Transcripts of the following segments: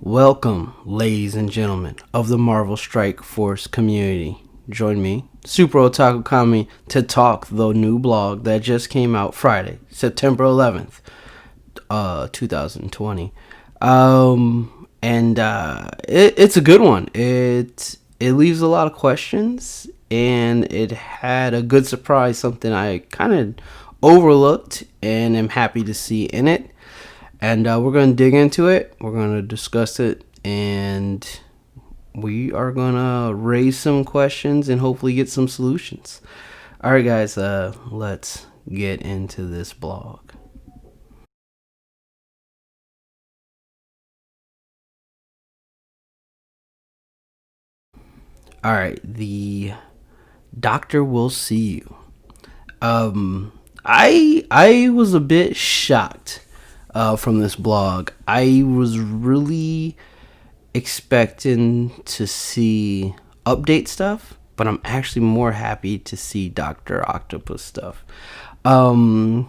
Welcome, ladies and gentlemen of the Marvel Strike Force community. Join me, Super Otaku Kami, to talk the new blog that just came out Friday, September 11th, 2020. It's a good one. It leaves a lot of questions, and it had a good surprise, something I kind of overlooked and am happy to see in it. And we're going to dig into it. We're going to discuss it. And we are going to raise some questions and hopefully get some solutions. All right, guys, let's get into this blog. All right, the doctor will see you. I was a bit shocked from this blog. I was really expecting to see update stuff, but I'm actually more happy to see Dr. Octopus stuff. Honestly,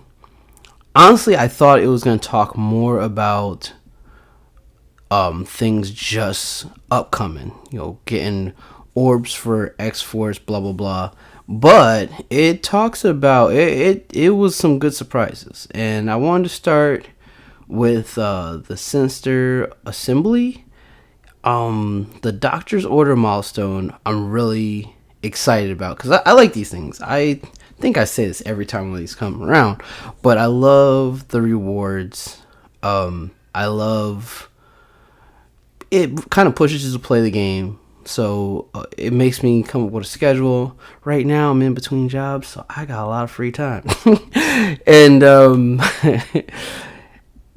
I thought it was going to talk more about things just upcoming, getting orbs for X-Force, blah, blah, blah. But it talks about, it was some good surprises. And I wanted to start with the Sinister Assembly. The Doctor's Order milestone, I'm really excited about because I like these things. I think I say this every time one of these come around, but I love the rewards. I love it. Kind of pushes you to play the game, so it makes me come up with a schedule. Right now, I'm in between jobs, so I got a lot of free time, and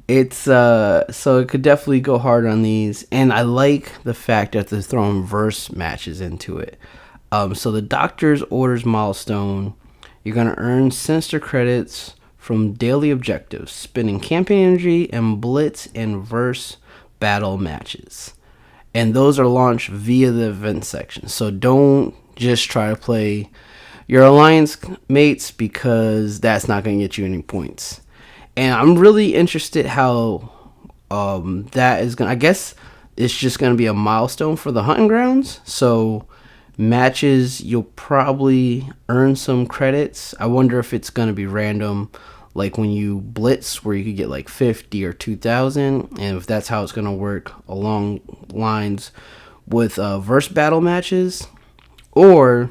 it's so it could definitely go hard on these, and I like the fact that they're throwing verse matches into it. So the Doctor's Orders milestone, you're gonna earn Sinister credits from daily objectives, spending campaign energy and blitz and verse battle matches, and those are launched via the event section. So don't just try to play your alliance mates because that's not gonna get you any points. And I'm really interested how that is going to... I guess it's just going to be a milestone for the hunting grounds. So matches, you'll probably earn some credits. I wonder if it's going to be random, like when you blitz, where you could get like 50 or 2,000. And if that's how it's going to work along lines with verse battle matches. Or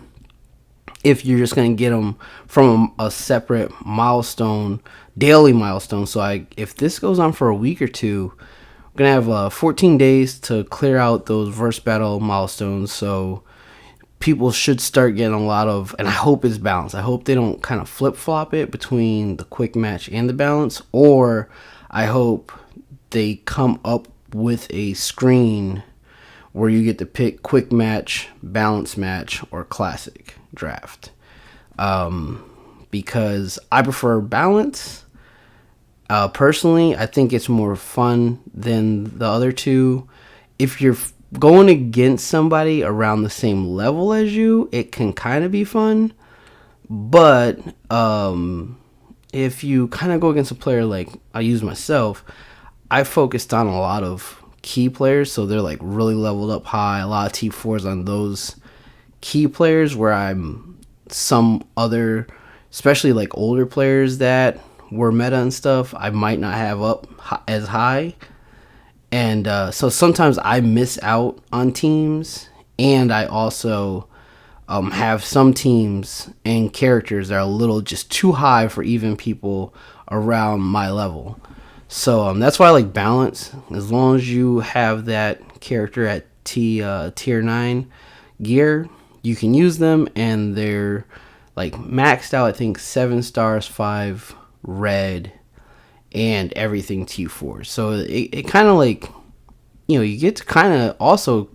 if you're just going to get them from a separate milestone, daily milestone. So if this goes on for a week or two, I'm going to have 14 days to clear out those verse battle milestones. So people should start getting a lot of, and I hope it's balanced. I hope they don't kind of flip-flop it between the quick match and the balance, or I hope they come up with a screen where you get to pick quick match, balance match, or classic draft. Because I prefer balance. Personally, I think it's more fun than the other two. If you're going against somebody around the same level as you, it can kind of be fun. But if you kind of go against a player like I use myself, I focused on a lot of key players, so they're like really leveled up high. A lot of T4s on those key players, where I'm some other, especially like older players that were meta and stuff, I might not have up as high. And so sometimes I miss out on teams, and I also have some teams and characters that are a little just too high for even people around my level. So that's why I like balance. As long as you have that character at tier 9 gear, you can use them, and they're like maxed out. I think 7 stars, 5 red, and everything T4. So it kind of like, you get to kind of also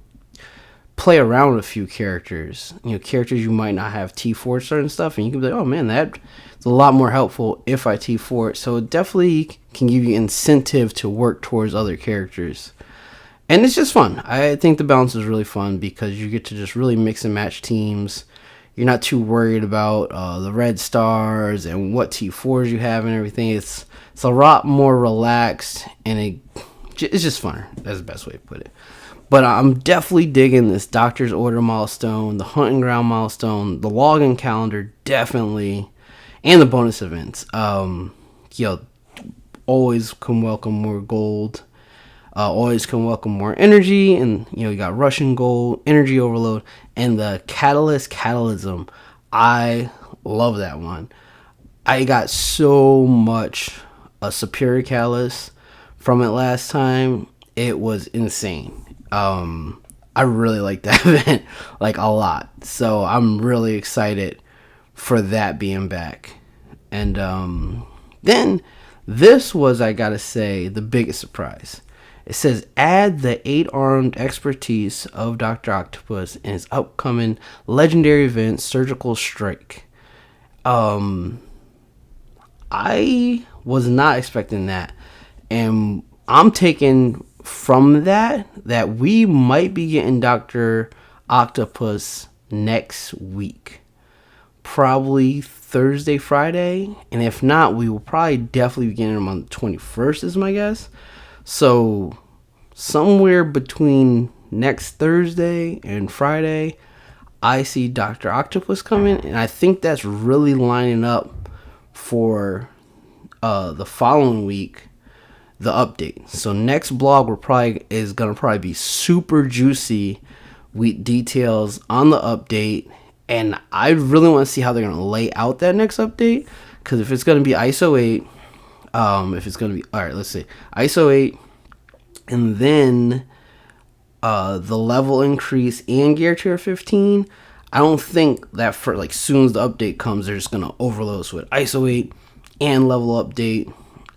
play around with a few characters. Characters you might not have T4 certain stuff, and you can be like, oh man, that's a lot more helpful if I T4 it. So it definitely can give you incentive to work towards other characters. And it's just fun. I think the balance is really fun because you get to just really mix and match teams. You're not too worried about the red stars and what T4s you have and everything. It's a lot more relaxed, and it it's just funner. That's the best way to put it. But I'm definitely digging this Doctor's Order milestone, the Hunting Ground milestone, the login calendar, definitely, and the bonus events. Yo, always can welcome more gold. Always can welcome more energy, and you got Russian gold, energy overload, and the catalysm. I love that one. I got so much a superior catalyst from it last time. It was insane. I really like that event, like, a lot. So I'm really excited for that being back. And then this was, I gotta say, the biggest surprise. It says add the 8-armed expertise of Dr. Octopus in his upcoming legendary event, Surgical Strike. I was not expecting that. And I'm taking from that we might be getting Dr. Octopus next week. Probably Thursday, Friday. And if not, we will probably definitely be getting him on the 21st is my guess. So somewhere between next Thursday and Friday, I see Dr. Octopus coming, and I think that's really lining up for the following week, the update. So next blog is gonna be super juicy with details on the update, and I really want to see how they're gonna lay out that next update. Because if it's gonna be ISO 8. If it's going to be, all right, let's see, ISO 8, and then the level increase and gear tier 15, I don't think that for, like, soon as the update comes, they're just going to overload us with ISO 8 and level update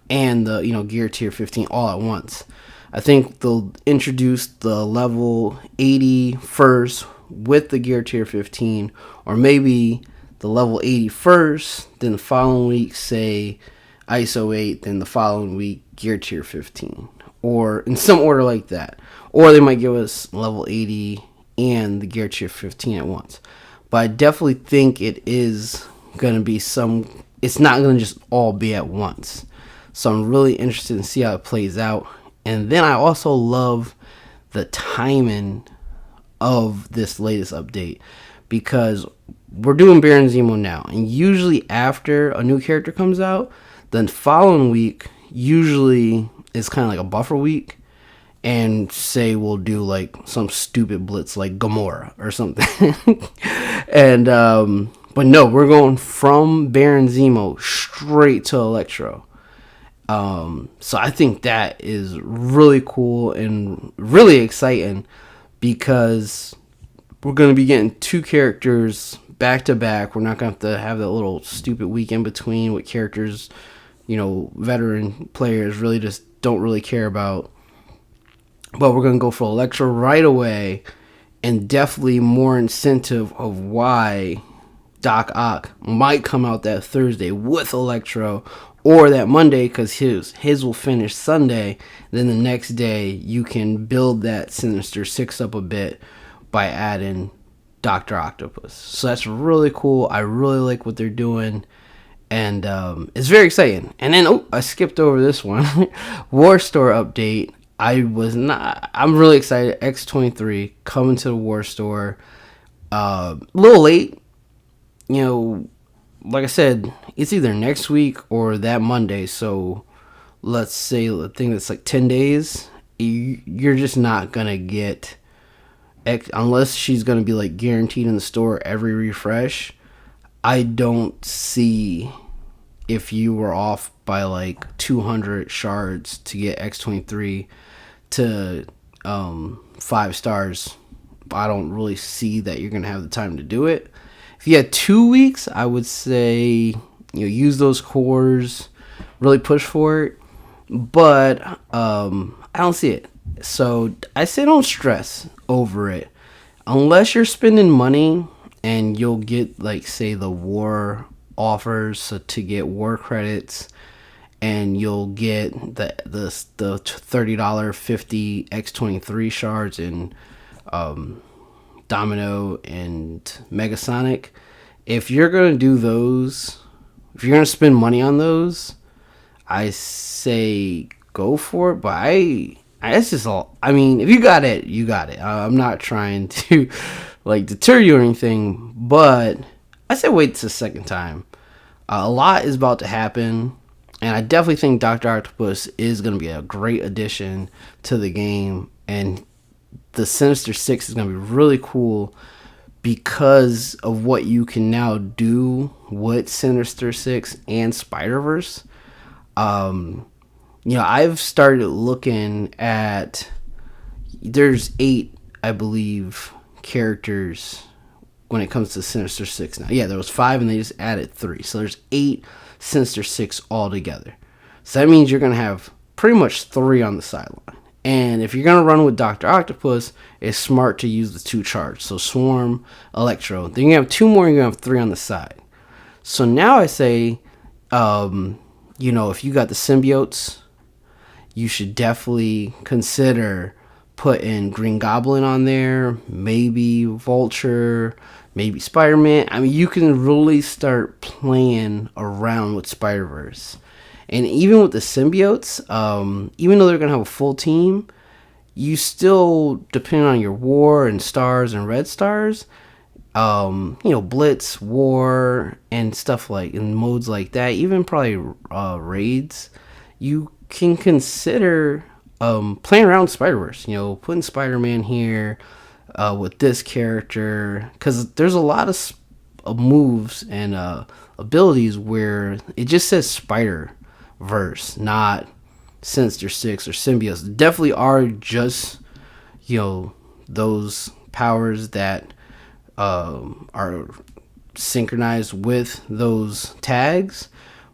and the, gear tier 15 all at once. I think they'll introduce the level 80 first with the gear tier 15, or maybe the level 80 first, then the following week, say, ISO 8, then the following week, gear tier 15. Or in some order like that. Or they might give us level 80 and the gear tier 15 at once. But I definitely think it is going to be it's not going to just all be at once. So I'm really interested in see how it plays out. And then I also love the timing of this latest update. Because we're doing Baron Zemo now. And usually after a new character comes out, then following week usually is kind of like a buffer week, and say we'll do like some stupid blitz like Gamora or something. And but no, we're going from Baron Zemo straight to Electro. So I think that is really cool and really exciting, because we're going to be getting 2 characters back to back. We're not going to have that little stupid week in between with characters veteran players really just don't really care about. But we're going to go for Electro right away, and definitely more incentive of why Doc Ock might come out that Thursday with Electro, or that Monday, because his will finish Sunday. Then the next day you can build that Sinister Six up a bit by adding Dr. Octopus. So that's really cool. I really like what they're doing. And it's very exciting. And then, I skipped over this one. War Store update. I'm really excited. X23 coming to the War Store. A little late. Like I said, it's either next week or that Monday. So let's say, I think it's like 10 days. You're just not going to get X, unless she's going to be like guaranteed in the store every refresh. I don't see, if you were off by like 200 shards to get X23 to 5 stars, I don't really see that you're going to have the time to do it. If you had 2 weeks, I would say, use those cores, really push for it. But I don't see it. So I say don't stress over it. Unless you're spending money, and you'll get, like, say, the war offers to get war credits, and you'll get the $30 50 X23 shards in Domino and Megasonic. If you're going to do those, if you're going to spend money on those, I say go for it. But It's just all. I mean, if you got it, you got it. I'm not trying to like deter you or anything, but I say wait the second time. A lot is about to happen, and I definitely think Doctor Octopus is going to be a great addition to the game, and the Sinister Six is going to be really cool because of what you can now do with Sinister Six and Spider Verse. I've started looking at. There's 8, I believe, characters when it comes to Sinister Six now. Yeah, there was 5 and they just added 3. So there's 8 Sinister Six altogether. So that means you're going to have pretty much 3 on the sideline. And if you're going to run with Dr. Octopus, it's smart to use the 2 charts. So Swarm, Electro. Then you have 2 more and you're going to have 3 on the side. So now I say, if you got the symbiotes, you should definitely consider putting Green Goblin on there, maybe Vulture, maybe Spider-Man. I mean, you can really start playing around with Spider-Verse. And even with the symbiotes, even though they're going to have a full team, you still, depending on your war and stars and red stars, Blitz, war, and stuff like, in modes like that, even probably raids, you can consider playing around with Spider-Verse, putting Spider-Man here with this character, because there's a lot of moves and abilities where it just says Spider-Verse, not Sinister Six or Symbiotes. Definitely are just, those powers that are synchronized with those tags.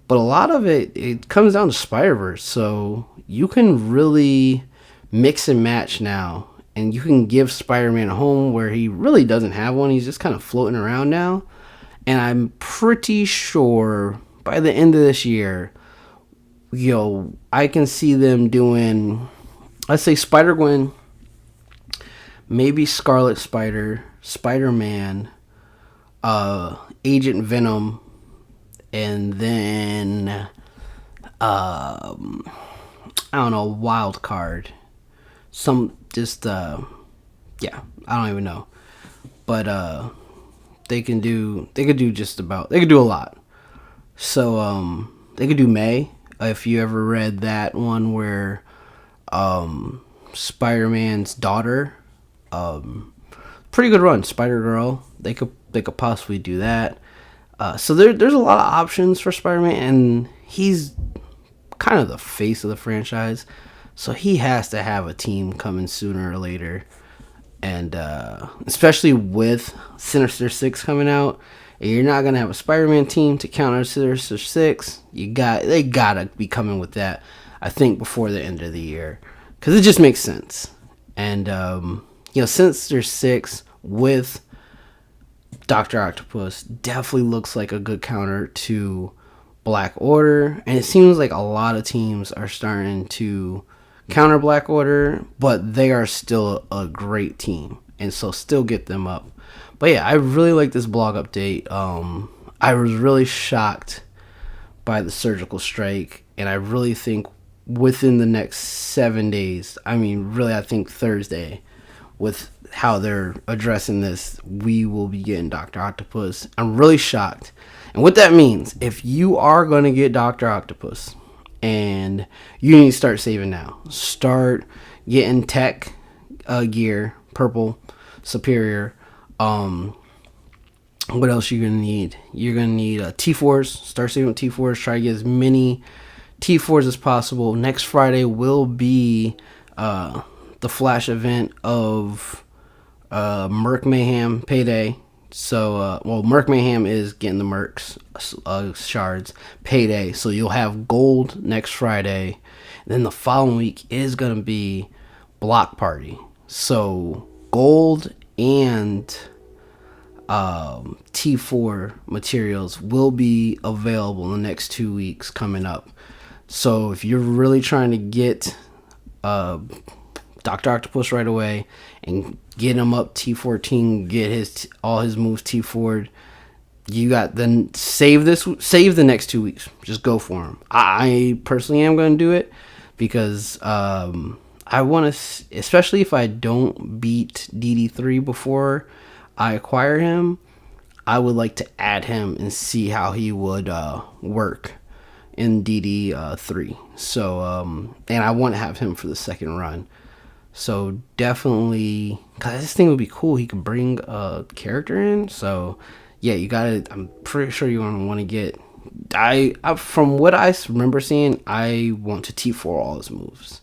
But a lot of it comes down to Spider-Verse. So you can really mix and match now. And you can give Spider-Man a home where he really doesn't have one. He's just kind of floating around now. And I'm pretty sure by the end of this year, I can see them doing, let's say Spider-Gwen, maybe Scarlet Spider, Spider-Man, Agent Venom, and then I don't know, wild card. I don't even know. But they could do a lot. So they could do May, if you ever read that one where Spider-Man's daughter, pretty good run, Spider-Girl. They could possibly do that. So there's a lot of options for Spider-Man, and he's kind of the face of the franchise, so he has to have a team coming sooner or later. And especially with Sinister Six coming out, and you're not gonna have a Spider-Man team to counter Sinister Six. They gotta be coming with that, I think, before the end of the year, because it just makes sense. And Sinister Six with Dr. Octopus definitely looks like a good counter to Black Order, and it seems like a lot of teams are starting to counter Black Order, but they are still a great team, and so still get them up. But yeah, I really like this blog update. I was really shocked by the surgical strike, and I really think within the next 7 days, I think Thursday, with how they're addressing this, we will be getting Dr. Octopus. I'm really shocked. And what that means, if you are going to get Dr. Octopus, and you need to start saving now. Start getting tech gear, purple, superior. What else you going to need? You're going to need T4s. Start saving with T4s. Try to get as many T4s as possible. Next Friday will be the flash event of Merc Mayhem Payday. So, Merc Mayhem is getting the Mercs shards Payday. So you'll have gold next Friday. Then the following week is going to be Block Party. So gold and T4 materials will be available in the next 2 weeks coming up. So if you're really trying to get Dr. Octopus right away and get him up T14, get all his moves T4'd, you got then save the next 2 weeks. Just go for him. I personally am going to do it because I I want to, especially if I don't beat DD3 before I acquire him, I would like to add him and see how he would work in DD3. So, and I want to have him for the second run. So definitely, cause this thing would be cool. He could bring a character in. So yeah, you gotta. I'm pretty sure you're gonna want to get. From what I remember seeing, I want to T4 all his moves.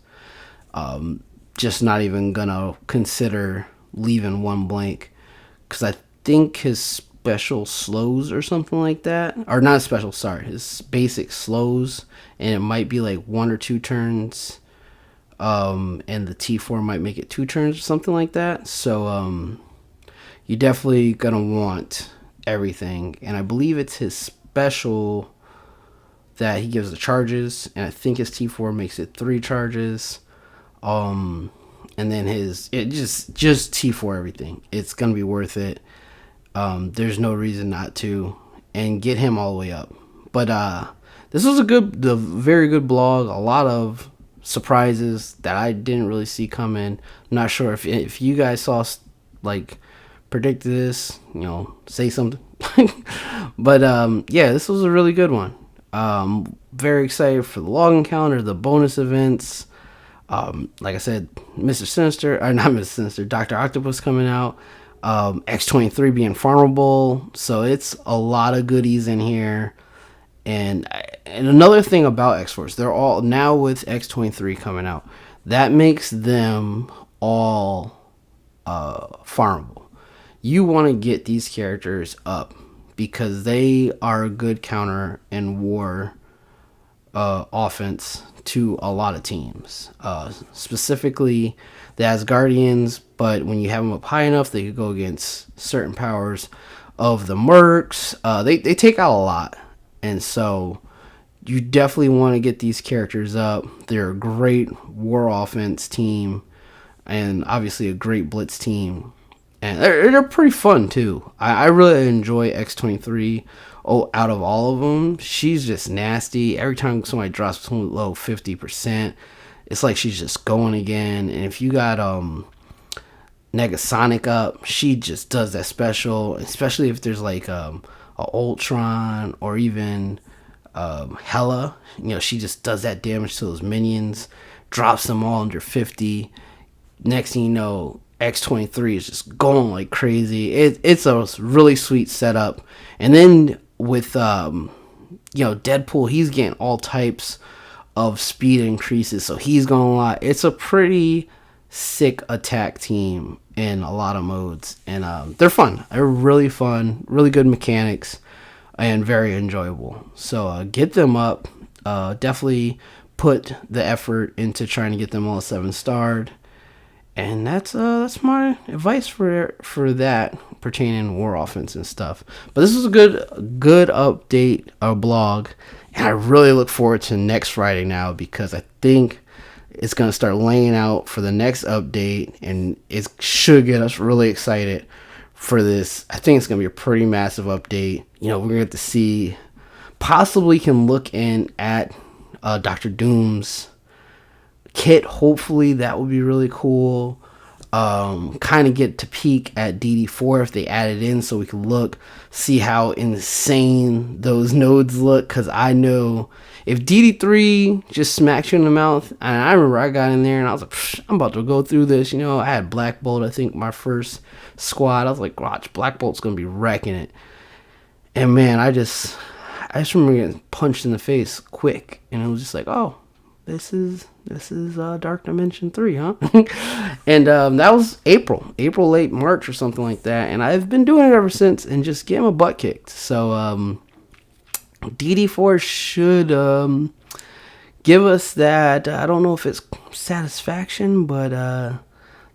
Just not even gonna consider leaving one blank, because I think his special slows or something like that, or not special. Sorry, his basic slows, and it might be like 1 or 2 turns. And the T4 might make it 2 turns or something like that. So you're definitely gonna want everything, and I believe it's his special that he gives the charges, and I think his T4 makes it 3 charges. And then it just T4 everything. It's gonna be worth it. There's no reason not to, and get him all the way up. But this was a very good blog. A lot of surprises that I didn't really see coming. I'm not sure if you guys saw, like, predicted this, say something. But yeah, this was a really good one. Very excited for the log encounter, the bonus events. Like I said, Mr. Sinister, or not Mr. Sinister, Dr. Octopus coming out. X-23 being farmable. So it's a lot of goodies in here. And another thing about X-Force, they're all now with X-23 coming out. That makes them all farmable. You want to get these characters up because they are a good counter in war offense to a lot of teams. Specifically the Asgardians, but when you have them up high enough, they could go against certain powers of the Mercs. They take out a lot. And so you definitely want to get these characters up. They're a great war offense team, and obviously a great blitz team. And they're pretty fun too. I really enjoy X-23. Out of all of them, she's just nasty. Every time somebody drops below 50%, it's like she's just going again. And if you got Negasonic up, she just does that special, especially if there's like a Ultron or even Hela. She just does that damage to those minions, drops them all under 50. Next thing you know, X-23 is just going like crazy. It's a really sweet setup. And then with Deadpool, he's getting all types of speed increases, so he's going a lot. It's a pretty sick attack team in a lot of modes, and they're fun. They're really fun, really good mechanics, and very enjoyable. So get them up. Definitely put the effort into trying to get them all 7-starred. And that's my advice for that pertaining to war offense and stuff. But this is a good update blog, and I really look forward to next Friday now, because I think it's gonna start laying out for the next update, and it should get us really excited for this. I think it's gonna be a pretty massive update. We're gonna get to see, possibly can look in at Dr. Doom's kit. Hopefully that would be really cool. Kind of get to peek at DD4 if they add it in, so we can see how insane those nodes look. Because I know if DD3 just smacks you in the mouth, and I remember I got in there and I was like, I'm about to go through this. I had Black Bolt, I think my first squad. I was like, watch, Black Bolt's gonna be wrecking it. And man, I just remember getting punched in the face quick, and it was just like, oh, this is Dark Dimension 3, huh? And that was April, late March or something like that, and I've been doing it ever since and just getting my butt kicked. So DD4 should give us that, I don't know if it's satisfaction, but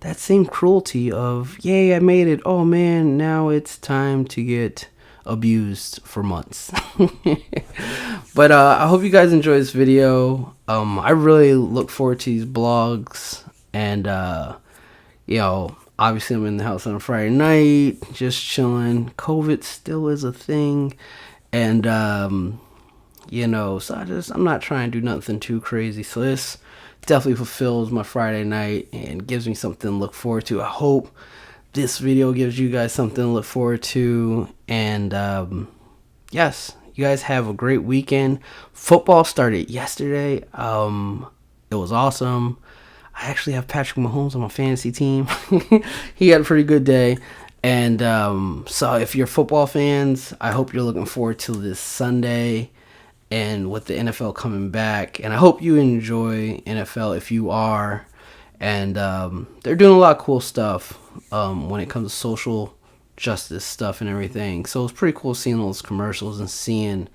that same cruelty of, yay, I made it, oh man, now it's time to get abused for months. But I hope you guys enjoy this video. I really look forward to these blogs, and obviously I'm in the house on a Friday night just chilling. COVID still is a thing, and so I'm not trying to do nothing too crazy. So this definitely fulfills my Friday night and gives me something to look forward to. I hope this video gives you guys something to look forward to. And yes, you guys have a great weekend. Football started yesterday. It was awesome. I actually have Patrick Mahomes on my fantasy team. He had a pretty good day. And so if you're football fans, I hope you're looking forward to this Sunday and with the NFL coming back. And I hope you enjoy NFL if you are. And they're doing a lot of cool stuff when it comes to social justice stuff and everything. So it's pretty cool seeing those commercials and seeing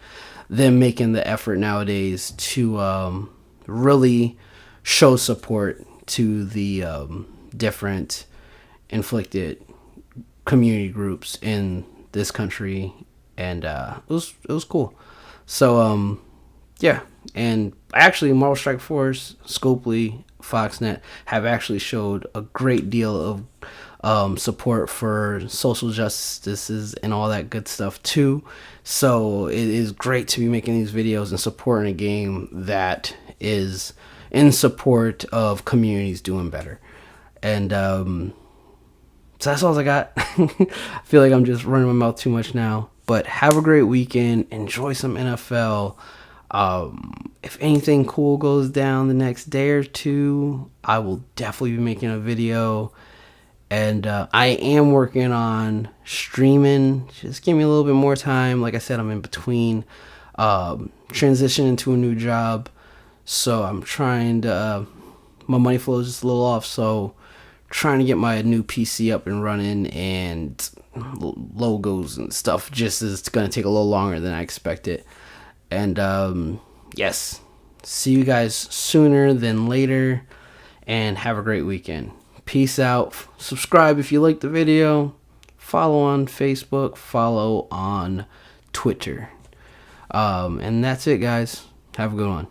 them making the effort nowadays to really show support to the different inflicted community groups in this country. And it was cool. So yeah, and actually Marvel Strike Force, Scopely, Foxnet have actually showed a great deal of support for social justices and all that good stuff too. So it is great to be making these videos and supporting a game that is in support of communities doing better. And so that's all I got. I feel like I'm just running my mouth too much now. But have a great weekend. Enjoy some NFL. If anything cool goes down the next day or two, I will definitely be making a video. And I am working on streaming. Just give me a little bit more time. Like I said, I'm in between transitioning to a new job. So I'm trying to, my money flow is just a little off. So trying to get my new PC up and running, and logos and stuff just is going to take a little longer than I expected. And yes, see you guys sooner than later, and have a great weekend. Peace out. Subscribe if you like the video. Follow on Facebook. Follow on Twitter. And that's it, guys. Have a good one.